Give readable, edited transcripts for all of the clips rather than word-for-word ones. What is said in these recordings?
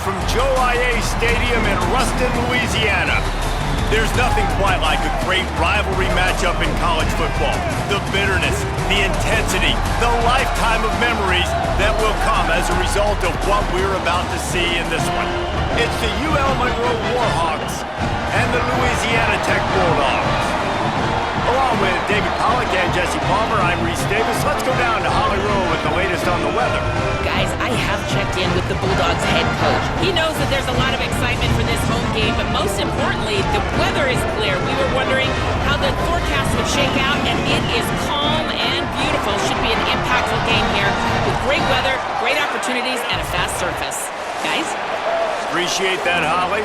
from Joe IA Stadium in Ruston, Louisiana. There's nothing quite like a great rivalry matchup in college football. The bitterness, the intensity, the lifetime of memories that will come as a result of what we're about to see in this one. It's the UL Monroe Warhawks and the Louisiana Tech Bulldogs. Along with David Pollack and Jesse Palmer, I'm Reese Davis. Let's go down to Holly Rowe with the latest on the weather. Guys, I have checked in with the Bulldogs head coach. He knows that there's a lot of excitement for this home game, but most importantly, the weather is clear. We were wondering how the forecast would shake out, and it is calm and beautiful. Should be an impactful game here with great weather, great opportunities, and a fast surface. Guys? Appreciate that, Holly.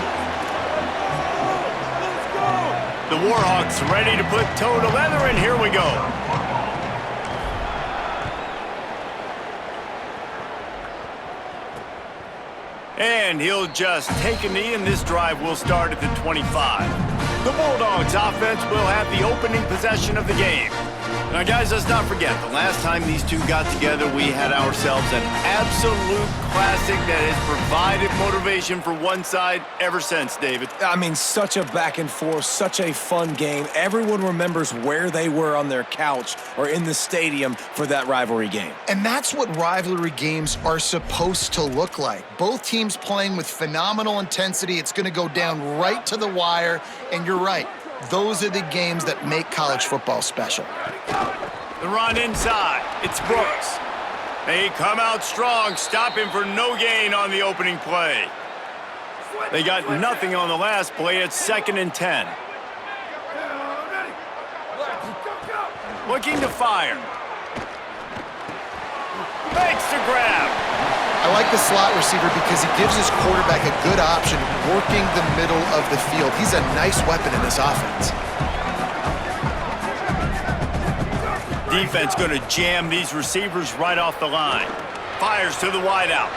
The Warhawks ready to put toe to leather, and here we go. And he'll just take a knee, and this drive will start at the 25. The Bulldogs offense will have the opening possession of the game. Now, guys, let's not forget, the last time these two got together, we had ourselves an absolute classic that has provided motivation for one side ever since, David. I mean, such a back and forth, such a fun game. Everyone remembers where they were on their couch or in the stadium for that rivalry game. And that's what rivalry games are supposed to look like. Both teams playing with phenomenal intensity. It's going to go down right to the wire, and you're right. Those are the games that make college football special. The run inside. It's Brooks. They come out strong, stopping for no gain on the opening play. They got nothing on the last play. It's 2nd and 10. Looking to fire. Makes the grab. I like the slot receiver because he gives his quarterback a good option working the middle of the field. He's a nice weapon in this offense. Defense going to jam these receivers right off the line. Fires to the wideout.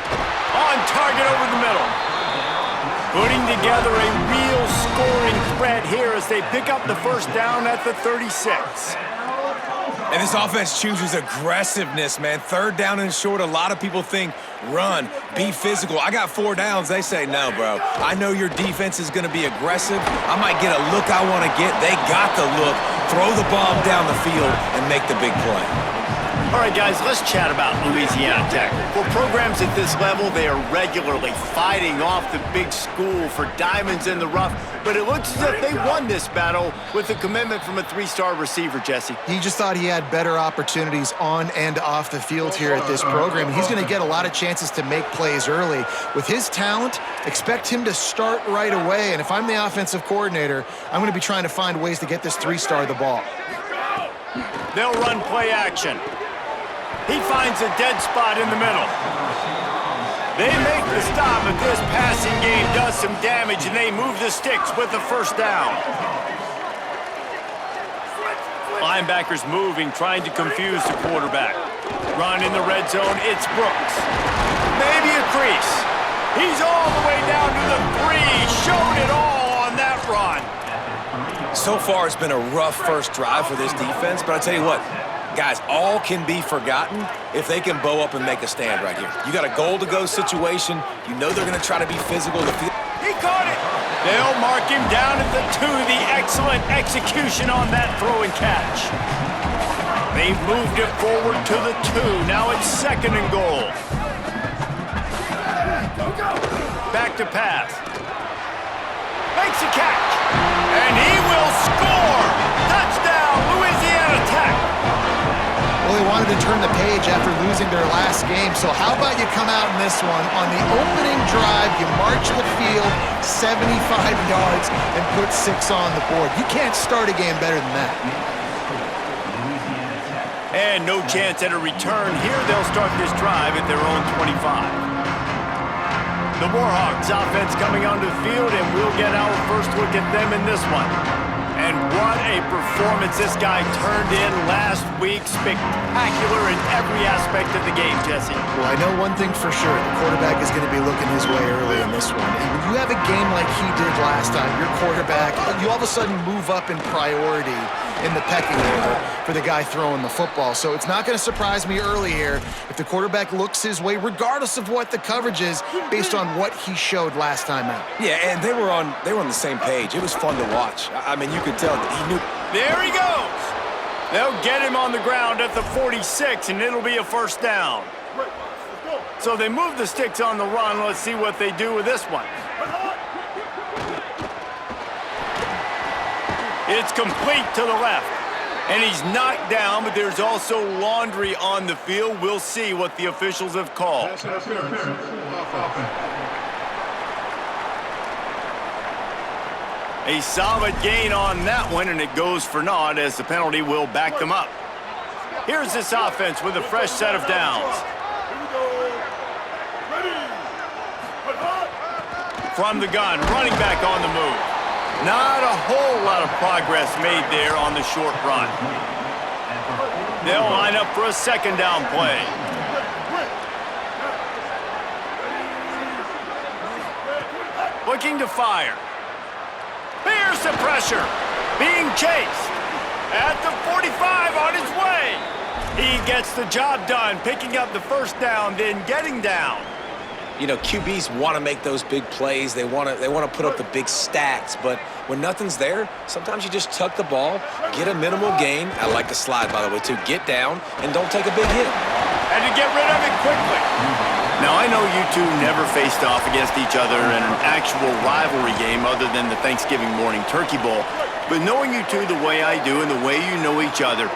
On target over the middle. Putting together a real scoring threat here as they pick up the first down at the 36. And this offense chooses aggressiveness, man. 3rd down and short, a lot of people think run, be physical. I got 4 downs. They say, no, bro. I know your defense is going to be aggressive. I might get a look I want to get. They got the look. Throw the bomb down the field and make the big play. All right, guys, let's chat about Louisiana Tech. For programs at this level, they are regularly fighting off the big school for diamonds in the rough, but it looks as if they won this battle with a commitment from a 3-star receiver, Jesse. He just thought he had better opportunities on and off the field here at this program. He's going to get a lot of chances to make plays early. With his talent, expect him to start right away, and if I'm the offensive coordinator, I'm going to be trying to find ways to get this 3-star the ball. They'll run play action. He finds a dead spot in the middle. They make the stop, but this passing game does some damage, and they move the sticks with the first down. Linebackers moving, trying to confuse the quarterback. Run in the red zone, it's Brooks. Maybe a crease. He's all the way down to the 3. Showed it all on that run. So far, it's been a rough first drive for this defense, but I tell you what, guys, all can be forgotten if they can bow up and make a stand right here. You got a goal-to-go situation. You know they're going to try to be physical. He caught it. They'll mark him down at the 2. The excellent execution on that throw and catch. They've moved it forward to the 2. Now it's 2nd and goal. Back to pass. Makes a catch. And he will score. Touchdown, Louisiana Tech. Well, they wanted to turn the page after losing their last game, so how about you come out in this one? On the opening drive, you march the field 75 yards and put 6 on the board. You can't start a game better than that. And no chance at a return. Here they'll start this drive at their own 25. The Warhawks offense coming onto the field, and we'll get our first look at them in this one. And what a performance this guy turned in last week. Spectacular in every aspect of the game, Jesse. Well, I know one thing for sure. The quarterback is going to be looking his way early in this one. And when you have a game like he did last time, your quarterback, you all of a sudden move up in priority. in the pecking order for the guy throwing the football. So it's not going to surprise me early here if the quarterback looks his way, regardless of what the coverage is, based on what he showed last time out. Yeah, and they were on the same page. It was fun to watch. I mean, you could tell that he knew. There he goes. They'll get him on the ground at the 46, and it'll be a first down. So they move the sticks on the run. Let's see what they do with this one. It's complete to the left. And he's knocked down, but there's also laundry on the field. We'll see what the officials have called. A solid gain on that one, and it goes for naught as the penalty will back them up. Here's this offense with a fresh set of downs. From the gun, running back on the move. Not a whole lot of progress made there on the short run. They'll line up for a second down play. Looking to fire. Here's the pressure. Being chased. At the 45 on his way. He gets the job done, picking up the first down, then getting down. You know, QBs want to make those big plays. They want to put up the big stats. But when nothing's there, sometimes you just tuck the ball, get a minimal gain. I like the slide, by the way, too. Get down and don't take a big hit. And to get rid of it quickly. Now, I know you two never faced off against each other in an actual rivalry game other than the Thanksgiving morning Turkey Bowl. But knowing you two the way I do and the way you know each other,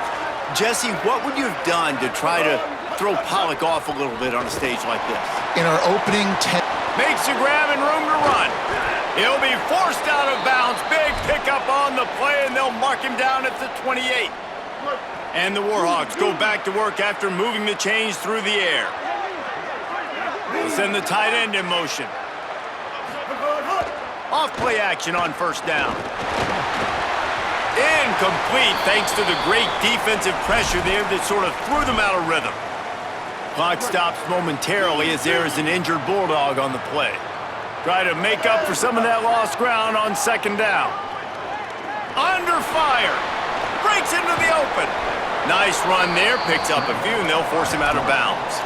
Jesse, what would you have done to try to throw Pollock off a little bit on a stage like this? In our opening 10. Makes a grab and room to run. He'll be forced out of bounds. Big pickup on the play, and they'll mark him down at the 28. And the Warhawks go back to work after moving the chains through the air. They'll send the tight end in motion. Off play action on first down. Incomplete thanks to the great defensive pressure there that sort of threw them out of rhythm. Clock stops momentarily as there is an injured Bulldog on the play. Try to make up for some of that lost ground on second down. Under fire. Breaks into the open. Nice run there. Picks up a few, and they'll force him out of bounds.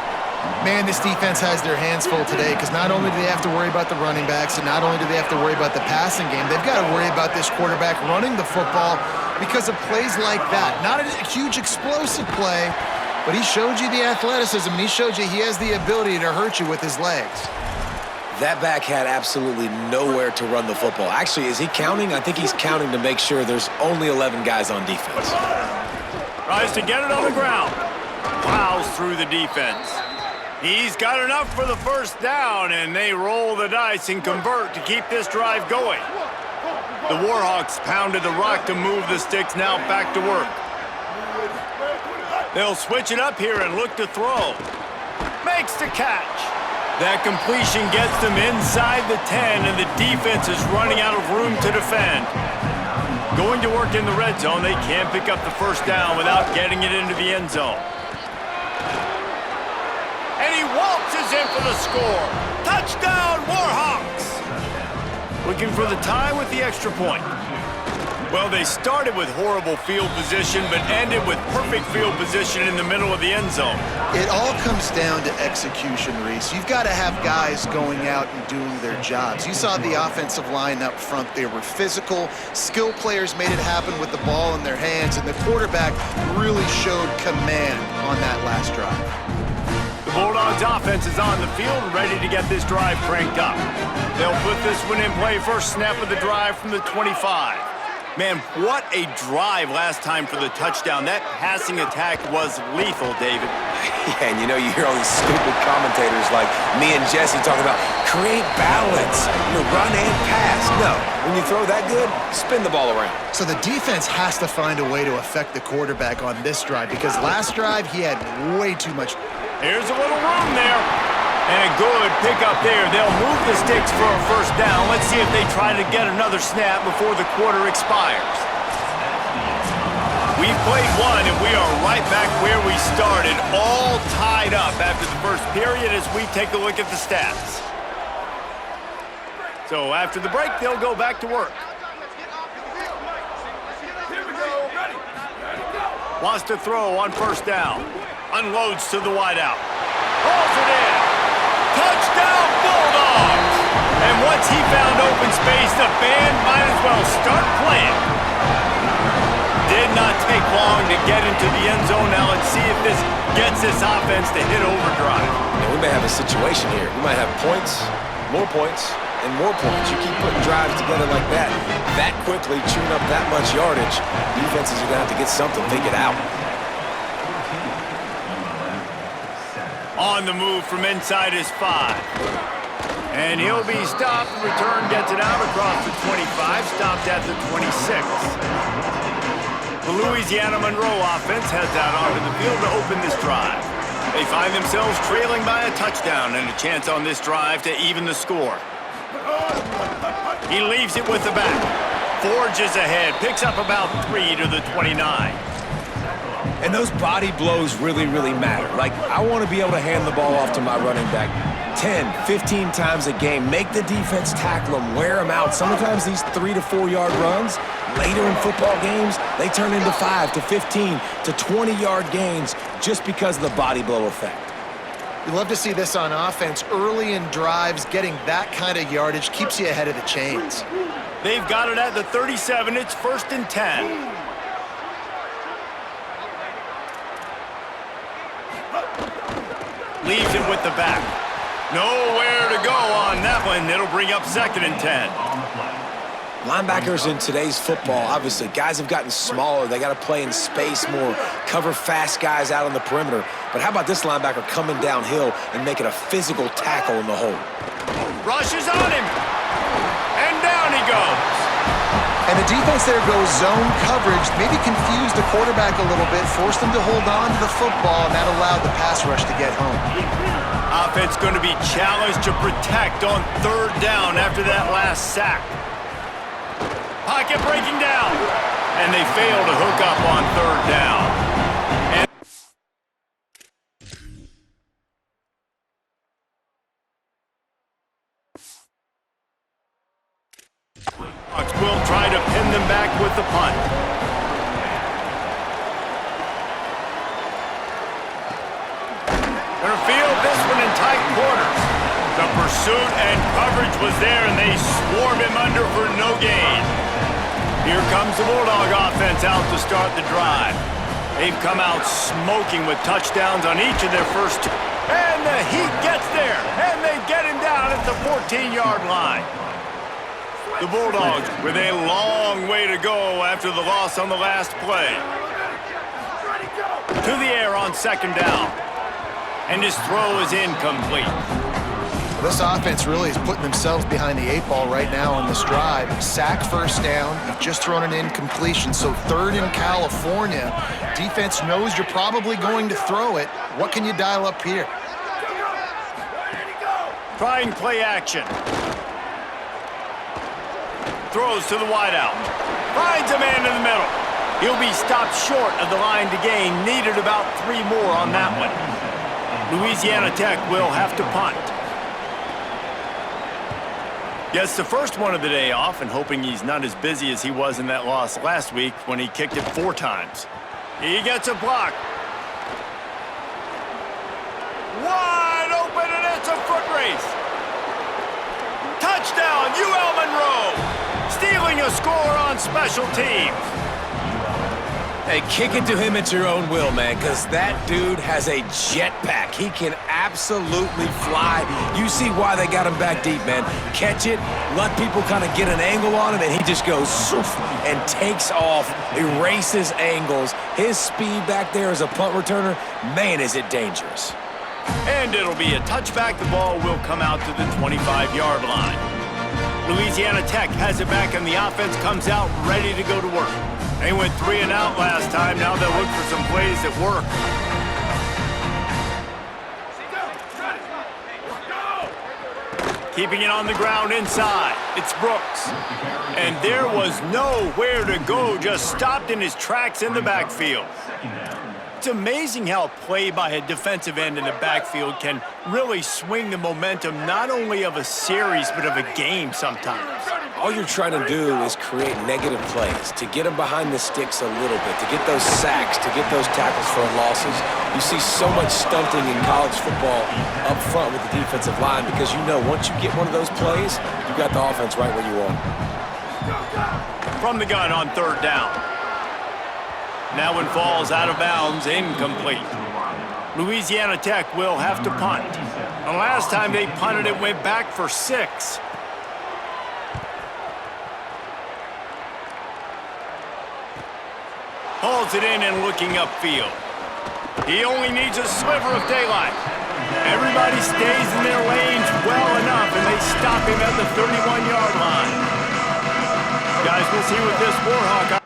Man, this defense has their hands full today because not only do they have to worry about the running backs and not only do they have to worry about the passing game, they've got to worry about this quarterback running the football because of plays like that. Not a huge explosive play, but he showed you the athleticism, and he showed you he has the ability to hurt you with his legs. That back had absolutely nowhere to run the football. Actually, is he counting? I think he's counting to make sure there's only 11 guys on defense. Tries to get it on the ground. Plows through the defense. He's got enough for the first down, and they roll the dice and convert to keep this drive going. The Warhawks pounded the rock to move the sticks, now back to work. They'll switch it up here and look to throw. Makes the catch. That completion gets them inside the 10, and the defense is running out of room to defend. Going to work in the red zone, they can't pick up the first down without getting it into the end zone. And he waltzes in for the score. Touchdown, Warhawks! Looking for the tie with the extra point. Well, they started with horrible field position, but ended with perfect field position in the middle of the end zone. It all comes down to execution, Reese. You've got to have guys going out and doing their jobs. You saw the offensive line up front. They were physical. Skill players made it happen with the ball in their hands, and the quarterback really showed command on that last drive. The Bulldogs offense is on the field, ready to get this drive cranked up. They'll put this one in play first snap of the drive from the 25. Man, what a drive last time for the touchdown. That passing attack was lethal, David. Yeah, and you know, you hear all these stupid commentators like me and Jesse talking about create balance, run and pass. No, when you throw that good, spin the ball around. So the defense has to find a way to affect the quarterback on this drive because last drive he had way too much. Here's a little room there. And a good pickup there. They'll move the sticks for a first down. Let's see if they try to get another snap before the quarter expires. We've played one, and we are right back where we started, all tied up after the first period as we take a look at the stats. So after the break, they'll go back to work. Here we go. Ready. Wants to throw on first down. Unloads to the wideout. Hauls it in. Touchdown, Bulldogs! And once he found open space, the band might as well start playing. Did not take long to get into the end zone. Now let's see if this gets this offense to hit overdrive. And we may have a situation here. We might have points, and more points. You keep putting drives together like that quickly, chewing up that much yardage, defenses are going to have to get something figured out. On the move from inside his 5. And he'll be stopped. Return gets it out across the 25, stopped at the 26. The Louisiana Monroe offense heads out onto the field to open this drive. They find themselves trailing by a touchdown and a chance on this drive to even the score. He leaves it with the back. Forges ahead, picks up about 3 to the 29. And those body blows really, really matter. Like, I want to be able to hand the ball off to my running back 10, 15 times a game. Make the defense tackle them, wear them out. Sometimes these 3 to 4 yard runs, later in football games, they turn into 5 to 15 to 20 yard gains just because of the body blow effect. You love to see this on offense. Early in drives, getting that kind of yardage keeps you ahead of the chains. They've got it at the 37. It's 1st and 10. Leaves it with the back. Nowhere to go on that one. It'll bring up 2nd and 10. Linebackers in today's football, obviously, guys have gotten smaller. They got to play in space more, cover fast guys out on the perimeter. But how about this linebacker coming downhill and making a physical tackle in the hole? Rushes on him. And down he goes. And the defense there goes zone coverage, maybe confused the quarterback a little bit, forced him to hold on to the football, and that allowed the pass rush to get home. Offense going to be challenged to protect on 3rd down after that last sack. Pocket breaking down, and they fail to hook up on 3rd down. And Bucks will try to pin them back with the punt. Gonna field this one in tight quarters. The pursuit and coverage was there, and they swarm him under for no gain. Here comes the Bulldog offense out to start the drive. They've come out smoking with touchdowns on each of their first 2. And the Heat gets there, and they get him down at the 14-yard line. The Bulldogs with a long way to go after the loss on the last play. To the air on 2nd down. And his throw is incomplete. This offense really is putting themselves behind the 8 ball right now on this drive. Sack 1st down. You've just thrown an incompletion. So 3rd in California. Defense knows you're probably going to throw it. What can you dial up here? Trying play action. Throws to the wideout. Finds a man in the middle. He'll be stopped short of the line to gain. Needed about 3 more on that one. Louisiana Tech will have to punt. Gets the first one of the day off, and hoping he's not as busy as he was in that loss last week when he kicked it 4 times. He gets a block. Wide open, and it's a foot race. Touchdown, UL Monroe. Stealing a score on special teams. Hey, kick it to him at your own will, man, because that dude has a jetpack. He can absolutely fly. You see why they got him back deep, man. Catch it, let people kind of get an angle on him, and he just goes soof, and takes off, erases angles. His speed back there as a punt returner, man, is it dangerous. And it'll be a touchback. The ball will come out to the 25-yard line. Louisiana Tech has it back, and the offense comes out ready to go to work. They went 3 and out last time. Now they'll look for some plays that work. Keeping it on the ground inside. It's Brooks. And there was nowhere to go. Just stopped in his tracks in the backfield. It's amazing how play by a defensive end in the backfield can really swing the momentum not only of a series but of a game sometimes. all you're trying to do is create negative plays, to get them behind the sticks a little bit, to get those sacks, to get those tackles for losses. You see so much stunting in college football up front with the defensive line because you know once you get one of those plays, you got the offense right where you want it. From the gun on third down. That one falls out of bounds, incomplete. Louisiana Tech will have to punt. The last time they punted, it went back for 6. Hauls it in and looking upfield. He only needs a sliver of daylight. Everybody stays in their lanes well enough, and they stop him at the 31-yard line. Guys, we'll see with this Warhawk.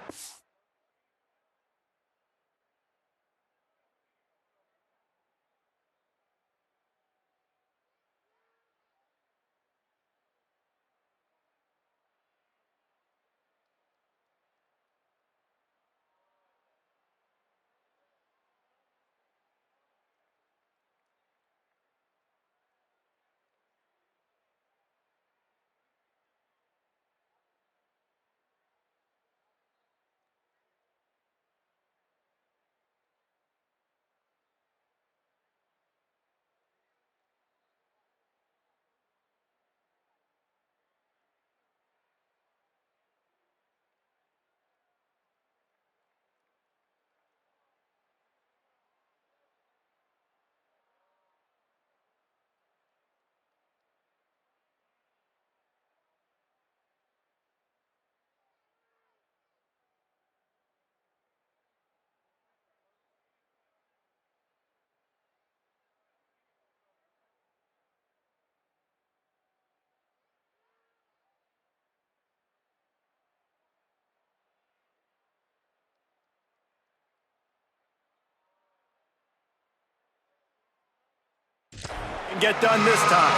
Get done this time.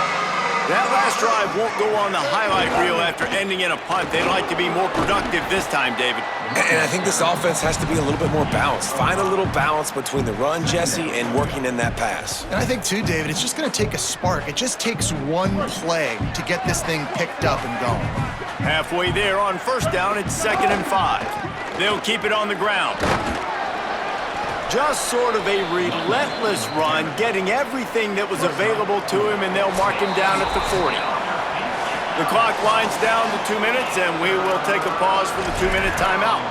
That last drive won't go on the highlight reel after ending in a punt. They'd like to be more productive this time, David. And I think this offense has to be a little bit more balanced. Find a little balance between the run, Jesse, and working in that pass. And I think, too, David, it's just going to take a spark. It just takes one play to get this thing picked up and going. Halfway there on first down, it's 2nd and 5. They'll keep it on the ground. Just sort of a relentless run, getting everything that was available to him, and they'll mark him down at the 40. The clock winds down to 2 minutes, and we will take a pause for the 2-minute timeout.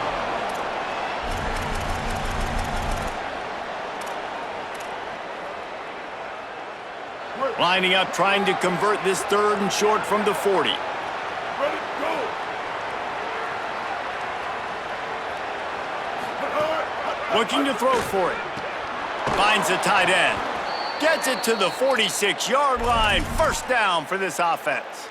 Lining up, trying to convert this 3rd and short from the 40. Looking to throw for it. Finds a tight end. Gets it to the 46-yard line. First down for this offense.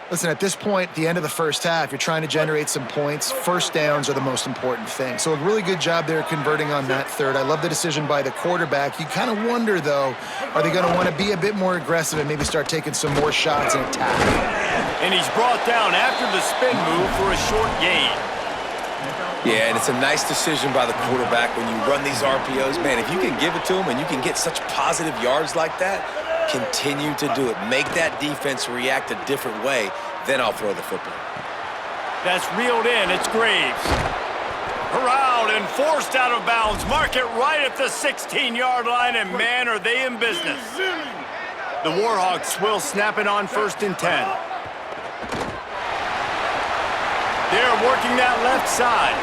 Listen, at this point, the end of the first half, you're trying to generate some points. First downs are the most important thing. So a really good job there converting on that 3rd. I love the decision by the quarterback. You kind of wonder, though, are they going to want to be a bit more aggressive and maybe start taking some more shots and attack? And he's brought down after the spin move for a short gain. Yeah, and it's a nice decision by the quarterback when you run these RPOs. Man, if you can give it to him and you can get such positive yards like that, continue to do it. Make that defense react a different way, then I'll throw the football. That's reeled in. It's Graves. Corralled and forced out of bounds. Mark it right at the 16-yard line, and man, are they in business. The Warhawks will snap it on 1st and 10. They're working that left side.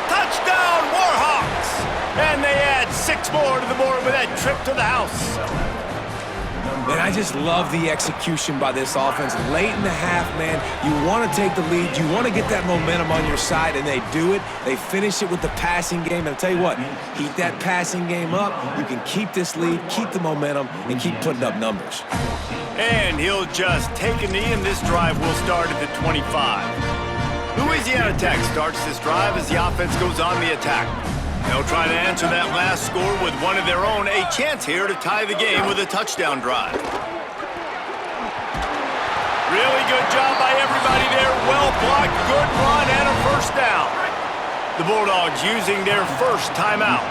Touchdown, Warhawks! And they add 6 more to the board with that trip to the house. Man, I just love the execution by this offense. Late in the half, man, you want to take the lead. You want to get that momentum on your side, and they do it. They finish it with the passing game. And I'll tell you what, keep that passing game up. You can keep this lead, keep the momentum, and keep putting up numbers. And he'll just take a knee, and this drive will start at the 25. Louisiana Tech starts this drive as the offense goes on the attack. They'll try to answer that last score with one of their own. A chance here to tie the game with a touchdown drive. Really good job by everybody there. Well blocked, good run, and a first down. The Bulldogs using their first timeout.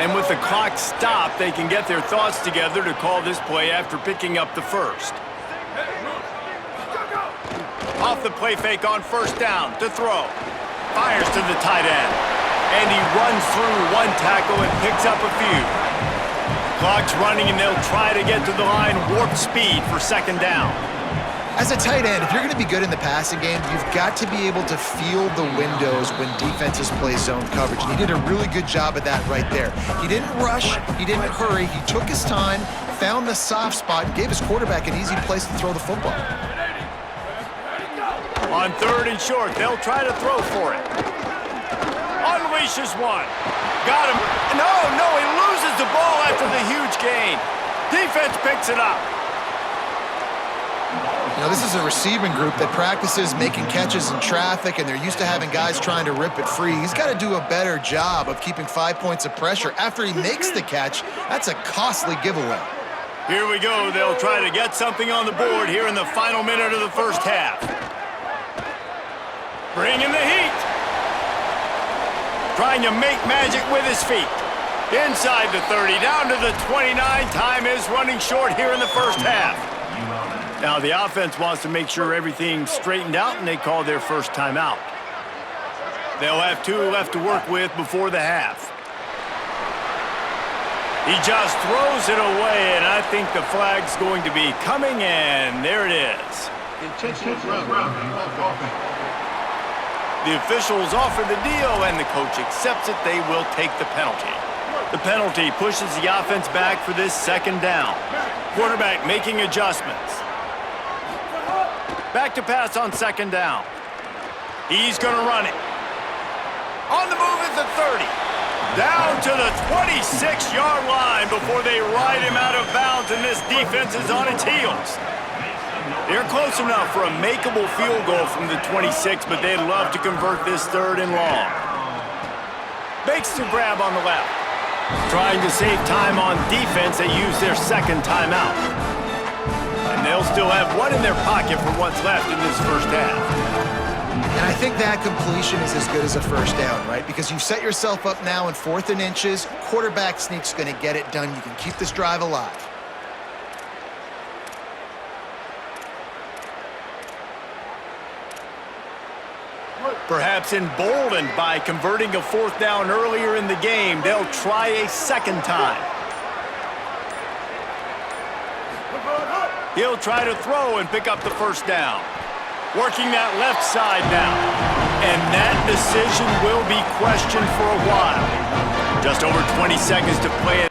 And with the clock stopped, they can get their thoughts together to call this play after picking up the first. Off the play fake on first down to throw. Fires to the tight end. And he runs through one tackle and picks up a few. Clock's running, and they'll try to get to the line warp speed for second down. As a tight end, if you're going to be good in the passing game, you've got to be able to feel the windows when defenses play zone coverage. And he did a really good job of that right there. He didn't rush. He didn't hurry. He took his time, found the soft spot, and gave his quarterback an easy place to throw the football. On third and short, they'll try to throw for it. Unleashes one. Got him. No, he loses the ball after the huge gain. Defense picks it up. You know, this is a receiving group that practices making catches in traffic, and they're used to having guys trying to rip it free. He's got to do a better job of keeping 5 points of pressure after he makes the catch. That's a costly giveaway. Here we go. They'll try to get something on the board here in the final minute of the first half. Bringing the heat. Trying to make magic with his feet. Inside the 30, down to the 29. Time is running short here in the first half. Now the offense wants to make sure everything's straightened out, and they call their first timeout. They'll have 2 left to work with before the half. He just throws it away, and I think the flag's going to be coming, and there it is. The officials offer the deal, and the coach accepts it. They will take the penalty. The penalty pushes the offense back for this second down. Quarterback making adjustments. Back to pass on second down. He's going to run it. On the move at the 30. Down to the 26-yard line before they ride him out of bounds, and this defense is on its heels. They're close enough for a makeable field goal from the 26, but they'd love to convert this third and long. Makes the grab on the left. Trying to save time on defense, they use their second timeout. And they'll still have one in their pocket for what's left in this first half. And I think that completion is as good as a first down, right? Because you've set yourself up now in 4th and inches. Quarterback sneak's going to get it done. You can keep this drive alive. Perhaps emboldened by converting a 4th down earlier in the game, they'll try a second time. He'll try to throw and pick up the first down. Working that left side now. And that decision will be questioned for a while. Just over 20 seconds to play it.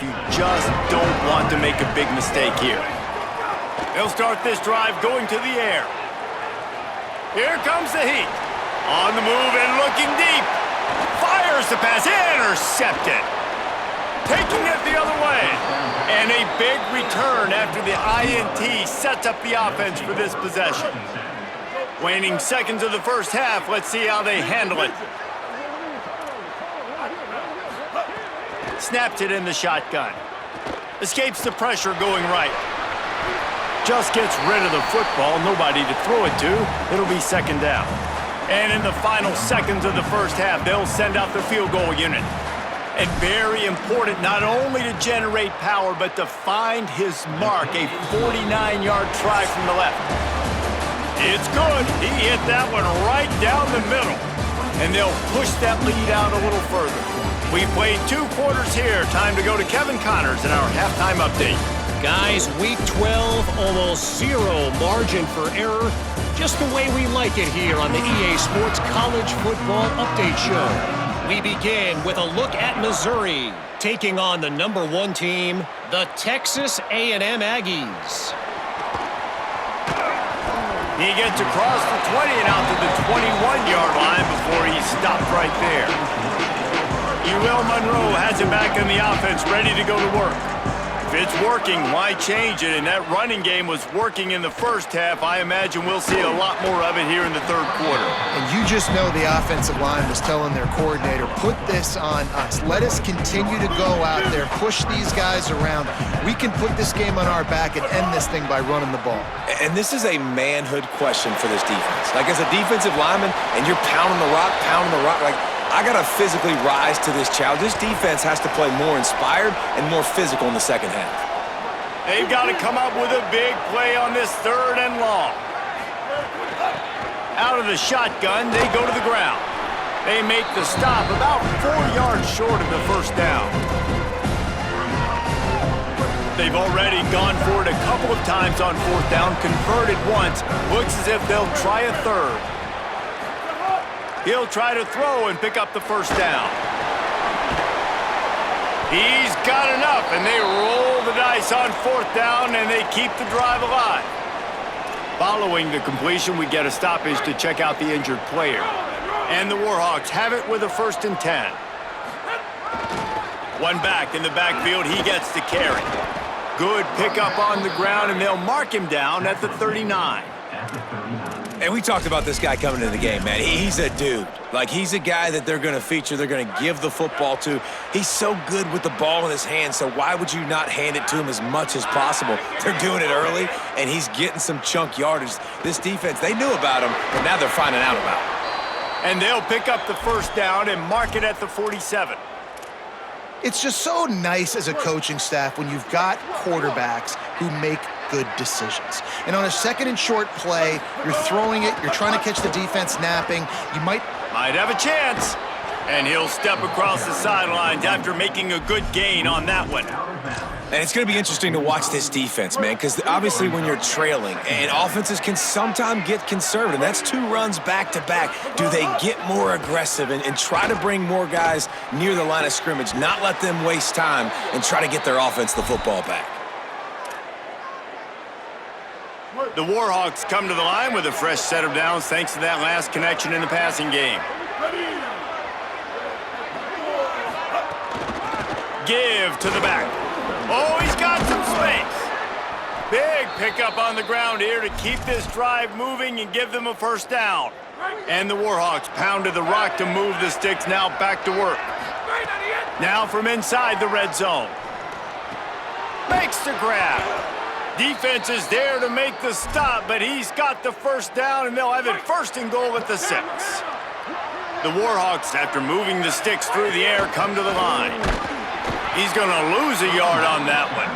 You just don't want to make a big mistake here. They'll start this drive going to the air. Here comes the heat. On the move and looking deep. Fires the pass. Intercepted. Taking it the other way. And a big return after the INT sets up the offense for this possession. Waning seconds of the first half. Let's see how they handle it. Snaps it in the shotgun. Escapes the pressure going right. Just gets rid of the football. Nobody to throw it to. It'll be second down. And in the final seconds of the first half, they'll send out the field goal unit. And very important, not only to generate power, but to find his mark. A 49-yard try from the left. It's good. He hit that one right down the middle. And they'll push that lead out a little further. We've played 2 quarters here. Time to go to Kevin Connors in our halftime update. Guys, week 12, almost 0 margin for error. Just the way we like it here on the EA Sports College Football Update Show. We begin with a look at Missouri, taking on the number 1 team, the Texas A&M Aggies. He gets across the 20 and out to the 21-yard line before he stopped right there. Will Monroe has it back in the offense, ready to go to work. If it's working, why change it? And that running game was working in the first half. I imagine we'll see a lot more of it here in the third quarter. And you just know the offensive line was telling their coordinator, put this on us. Let us continue to go out there, push these guys around. We can put this game on our back and end this thing by running the ball. And this is a manhood question for this defense. Like, as a defensive lineman, and you're pounding the rock, like, I got to physically rise to this challenge. This defense has to play more inspired and more physical in the second half. They've got to come up with a big play on this 3rd and long. Out of the shotgun, they go to the ground. They make the stop about 4 yards short of the first down. They've already gone for it a couple of times on 4th down, converted once. Looks as if they'll try a 3rd. He'll try to throw and pick up the first down. He's got enough, and they roll the dice on 4th down, and they keep the drive alive. Following the completion, we get a stoppage to check out the injured player. And the Warhawks have it with a 1st and 10. One back in the backfield, he gets the carry. Good pickup on the ground, and they'll mark him down at the 39. And we talked about this guy coming into the game, man. He's a dude. Like, he's a guy that they're going to feature, they're going to give the football to. He's so good with the ball in his hand, so why would you not hand it to him as much as possible? They're doing it early, and he's getting some chunk yardage. This defense, they knew about him, but now they're finding out about him. And they'll pick up the first down and mark it at the 47. It's just so nice as a coaching staff when you've got quarterbacks who make good decisions. And on a 2nd and short play, you're throwing it, you're trying to catch the defense napping. You might have a chance. And he'll step across the sidelines after making a good gain on that one. And it's going to be interesting to watch this defense, man, because obviously when you're trailing, and offenses can sometimes get conservative. That's 2 runs back-to-back. Do they get more aggressive and try to bring more guys near the line of scrimmage, not let them waste time, and try to get their offense the football back? The Warhawks come to the line with a fresh set of downs thanks to that last connection in the passing game. Give to the back. Oh, he's got some space. Big pickup on the ground here to keep this drive moving and give them a first down. And the Warhawks pounded the rock to move the sticks, now back to work. Now from inside the red zone. Makes the grab. Defense is there to make the stop, but he's got the first down, and they'll have it 1st and goal at the 6. The Warhawks, after moving the sticks through the air, come to the line. He's going to lose a yard on that one.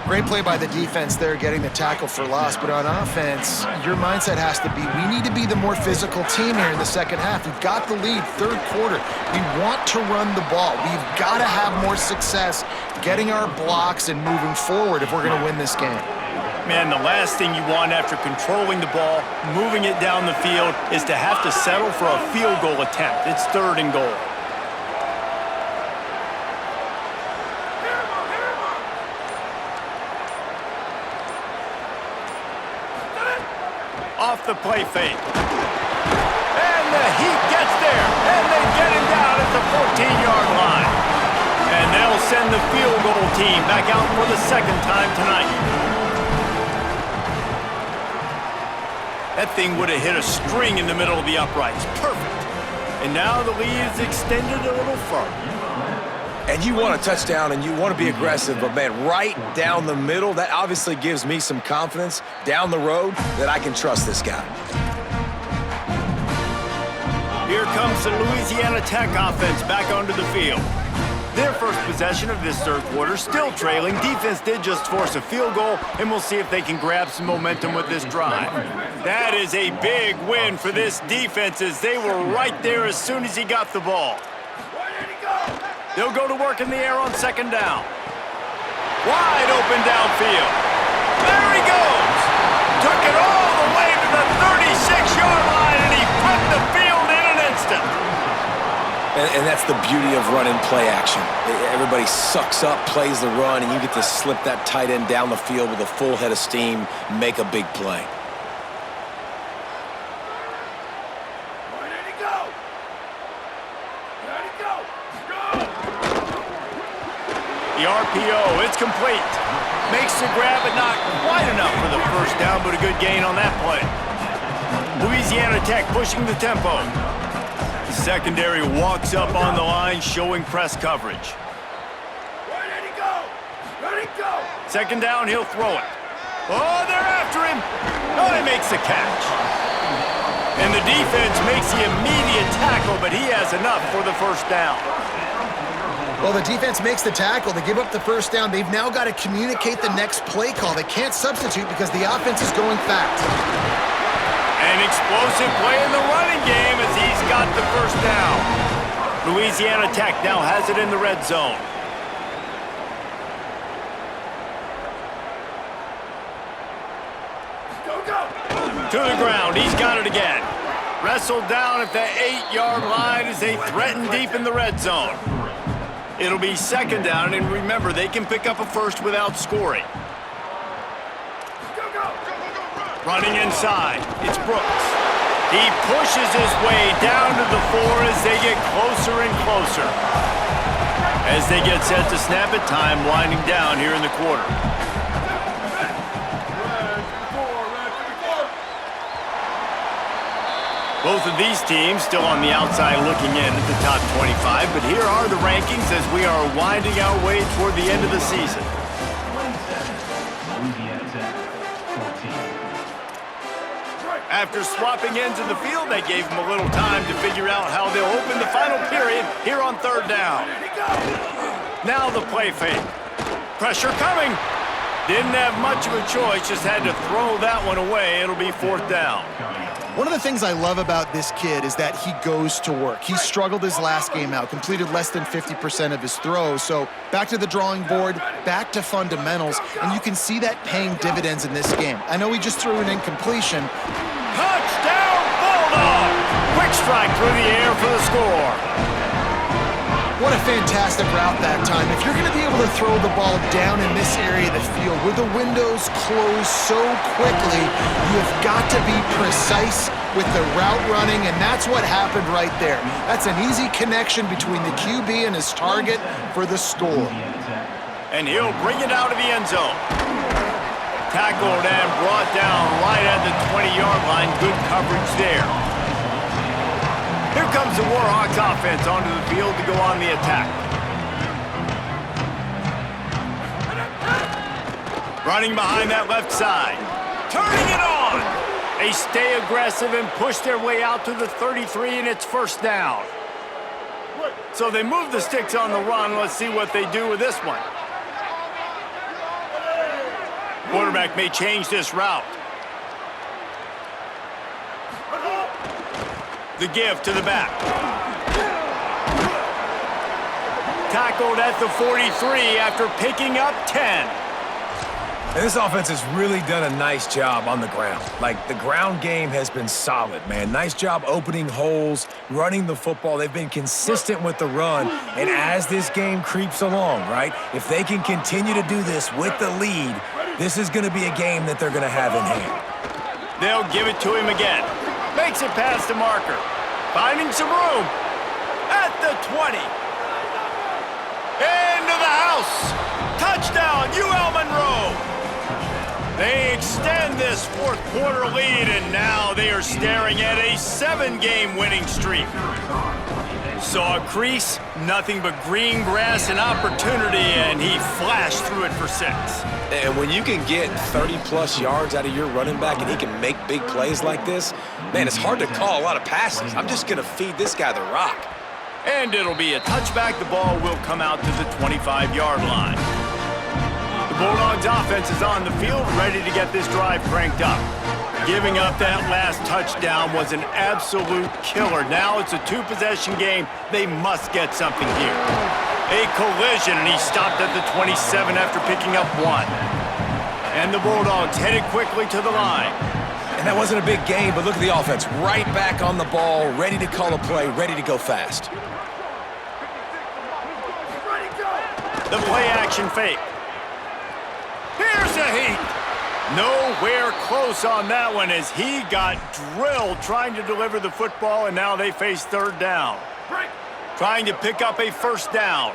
Great play by the defense there, getting the tackle for loss. But on offense, your mindset has to be, we need to be the more physical team here in the second half. We've got the lead, 3rd quarter. We want to run the ball. We've got to have more success getting our blocks and moving forward if we're going to win this game. Man, the last thing you want after controlling the ball, moving it down the field, is to have to settle for a field goal attempt. It's 3rd and goal. Off the play fake. And the Heat gets there, and they get him down at the 14-yard line. And they'll send the field goal team back out for the 2nd time tonight. That thing would have hit a string in the middle of the uprights. Perfect. And now the lead is extended a little further. And you want a touchdown and you want to be aggressive, but man, right down the middle, that obviously gives me some confidence down the road that I can trust this guy. Here comes the Louisiana Tech offense back onto the field. Their first possession of this 3rd quarter, still trailing. Defense did just force a field goal, and we'll see if they can grab some momentum with this drive. That is a big win for this defense, as they were right there as soon as he got the ball. They'll go to work in the air on 2nd down. Wide open downfield. There he goes. Took it all the way to the 36-yard line, and he flipped the field in an instant. And that's the beauty of running play action. Everybody sucks up, plays the run, and you get to slip that tight end down the field with a full head of steam, make a big play. The RPO, it's complete. Makes the grab, but not quite enough for the first down, but a good gain on that play. Louisiana Tech pushing the tempo. The secondary walks up on the line, showing press coverage. Ready to go! Ready to go! Second down, he'll throw it. Oh, they're after him. Oh, he makes the catch. And the defense makes the immediate tackle, but he has enough for the first down. Well, the defense makes the tackle. They give up the first down. They've now got to communicate the next play call. They can't substitute because the offense is going fast. An explosive play in the running game as he's got the first down. Louisiana Tech now has it in the red zone. Go, go! To the ground, he's got it again. Wrestled down at the 8-yard line as they threaten deep in the red zone. It'll be second down, and remember, they can pick up a first without scoring. Go, go! Running inside, it's Brooks. He pushes his way down to the 4 as they get closer and closer. As they get set to snap it, time winding down here in the quarter. Both of these teams still on the outside looking in at the top 25, but here are the rankings as we are winding our way toward the end of the season. After swapping ends of the field, they gave them a little time to figure out how they'll open the final period here on third down. Now the play fake. Pressure coming. Didn't have much of a choice, just had to throw that one away. It'll be fourth down. One of the things I love about this kid is that he goes to work. He struggled his last game out, completed less than 50% of his throws. So back to the drawing board, back to fundamentals, and you can see that paying dividends in this game. I know he just threw an incompletion. Touchdown, Bulldog! Quick strike through the air for the score. What a fantastic route that time. If you're going to be able to throw the ball down in this area of the field where the windows close so quickly, you have got to be precise with the route running, and that's what happened right there. That's an easy connection between the QB and his target for the score. And he'll bring it out of the end zone. Tackled and brought down right at the 20-yard line. Good coverage there. Here comes the Warhawks offense onto the field to go on the attack. Running behind that left side. Turning it on. They stay aggressive and push their way out to the 33, and it's first down. So they move the sticks on the run. Let's see what they do with this one. Quarterback may change this route. The give to the back. Tackled at the 43 after picking up 10. And this offense has really done a nice job on the ground. Like, the ground game has been solid, man. Nice job opening holes, running the football. They've been consistent with the run. And as this game creeps along, right, if they can continue to do this with the lead, this is going to be a game that they're going to have in hand. They'll give it to him again. Makes it past the marker. Finding some room. At the 20. Into the house. Touchdown, UL Monroe. They extend this fourth quarter lead, and now they are staring at a 7-game winning streak. Saw a crease, nothing but green grass and opportunity, and he flashed through it for 6. And when you can get 30-plus yards out of your running back and he can make big plays like this, man, it's hard to call a lot of passes. I'm just going to feed this guy the rock. And it'll be a touchback. The ball will come out to the 25-yard line. The Bulldogs offense is on the field, ready to get this drive cranked up. Giving up that last touchdown was an absolute killer. Now it's a 2-possession game. They must get something here. A collision, and he stopped at the 27 after picking up 1. And the Bulldogs headed quickly to the line. And that wasn't a big game, but look at the offense. Right back on the ball, ready to call a play, ready to go fast. The play-action fake. Here's a heat. Nowhere close on that one as he got drilled trying to deliver the football, and now they face third down. Trying to pick up a first down.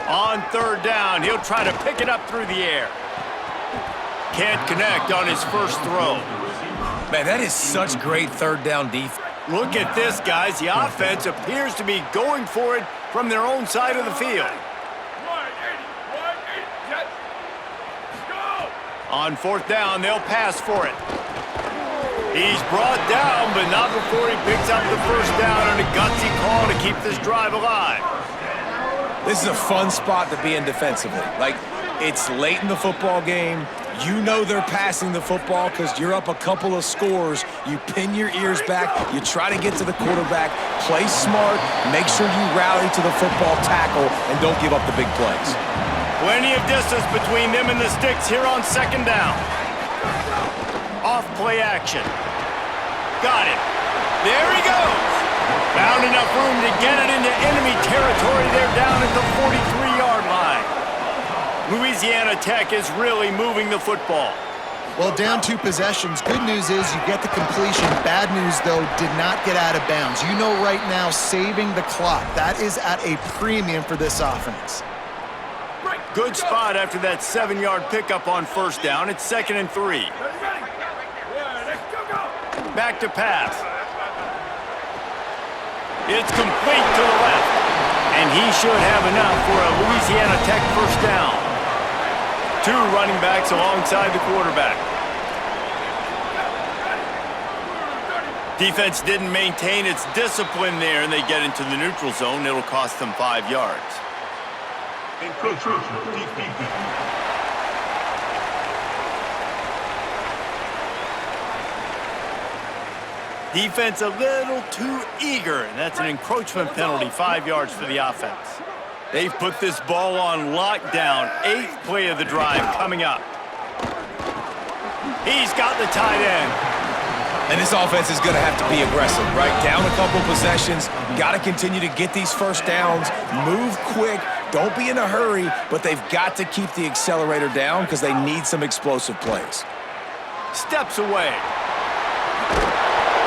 On third down, he'll try to pick it up through the air. Can't connect on his first throw. Man, that is such great third down defense. Look at this, guys. The offense appears to be going for it from their own side of the field. On fourth down, they'll pass for it. He's brought down, but not before he picks up the first down on a gutsy call to keep this drive alive. This is a fun spot to be in defensively. Like, it's late in the football game. You know they're passing the football because you're up a couple of scores. You pin your ears back. You try to get to the quarterback. Play smart. Make sure you rally to the football tackle and don't give up the big plays. Plenty of distance between them and the sticks here on second down. Off play action. Got it. There he goes. Found enough room to get it into enemy territory there down at the 43-yard line. Louisiana Tech is really moving the football. Well, down 2 possessions. Good news is you get the completion. Bad news, though, did not get out of bounds. You know right now, saving the clock. That is at a premium for this offense. Good spot after that 7-yard pickup on first down. It's 2nd and 3. Back to pass. It's complete to the left. And he should have enough for a Louisiana Tech first down. 2 running backs alongside the quarterback. Defense didn't maintain its discipline there, and they get into the neutral zone. It'll cost them 5 yards. Defense a little too eager, and that's an encroachment penalty, 5 yards for the offense. They've put this ball on lockdown. 8th play of the drive coming up. He's got the tight end. And this offense is going to have to be aggressive, right? Down a couple possessions. Got to continue to get these first downs. Move quick. Don't be in a hurry, but they've got to keep the accelerator down because they need some explosive plays. Steps away.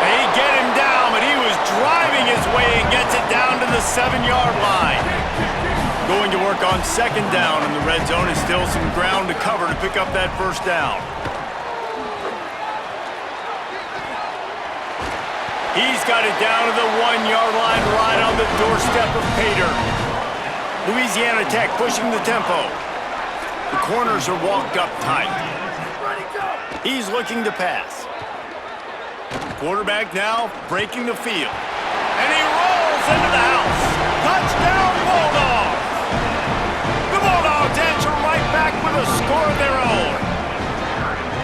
They get him down, but he was driving his way and gets it down to the 7-yard line. Going to work on second down in the red zone is still some ground to cover to pick up that first down. He's got it down to the 1-yard line right on the doorstep of Pater. Louisiana Tech pushing the tempo. The corners are walked up tight. He's looking to pass. Quarterback now breaking the field. And he rolls into the house. Touchdown, Bulldogs! The Bulldogs answer right back with a score of their own.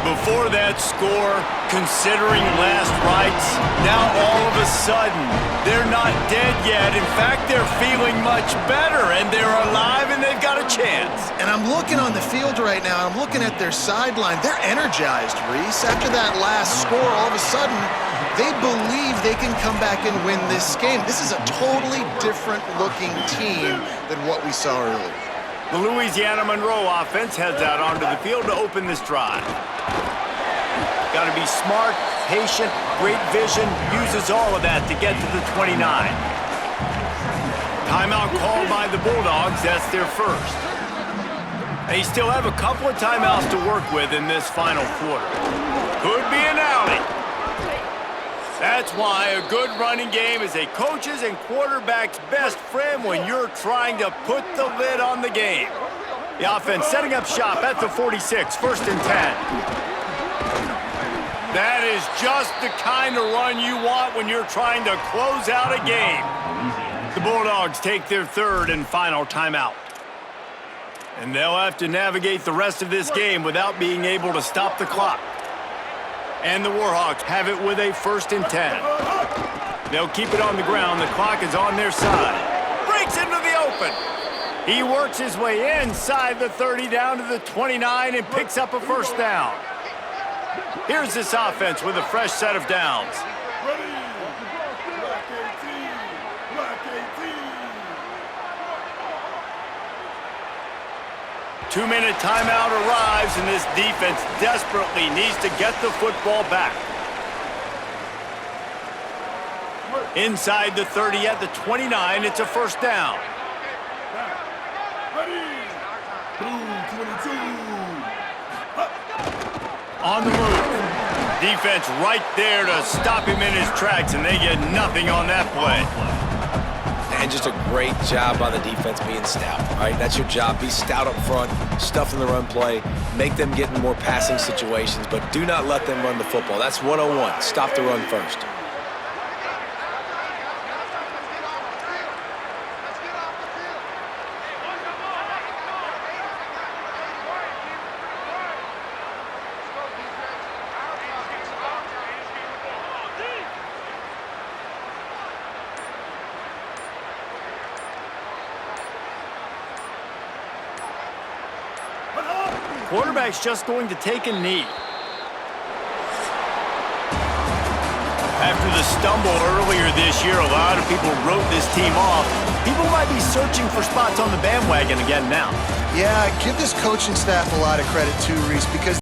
Before that score, considering last rites, now all of a sudden, they're not dead yet. In fact, they're feeling much better, and they're alive, and they've got a chance. And I'm looking on the field right now, I'm looking at their sideline. They're energized, Reese. After that last score, all of a sudden, they believe they can come back and win this game. This is a totally different-looking team than what we saw earlier. The Louisiana Monroe offense heads out onto the field to open this drive. Got to be smart, patient, great vision, uses all of that to get to the 29. Timeout called by the Bulldogs, that's their first. They still have a couple of timeouts to work with in this final quarter. Could be an alley. That's why a good running game is a coach's and quarterback's best friend when you're trying to put the lid on the game. The offense setting up shop at the 46, 1st and 10. That is just the kind of run you want when you're trying to close out a game. The Bulldogs take their 3rd and final timeout. And they'll have to navigate the rest of this game without being able to stop the clock. And the Warhawks have it with a 1st and 10. They'll keep it on the ground. The clock is on their side. Breaks into the open. He works his way inside the 30 down to the 29 and picks up a first down. Here's this offense with a fresh set of downs. 2-minute timeout arrives, and this defense desperately needs to get the football back. Inside the 30 at the 29, it's a first down. On the move. Defense right there to stop him in his tracks, and they get nothing on that play. And just a great job by the defense being stout. All right, that's your job. Be stout up front, stuff in the run play, make them get in more passing situations, but do not let them run the football. That's 101. Stop the run first. Quarterback's just going to take a knee. After the stumble earlier this year, a lot of people wrote this team off. People might be searching for spots on the bandwagon again now. Yeah, give this coaching staff a lot of credit too, Reese, because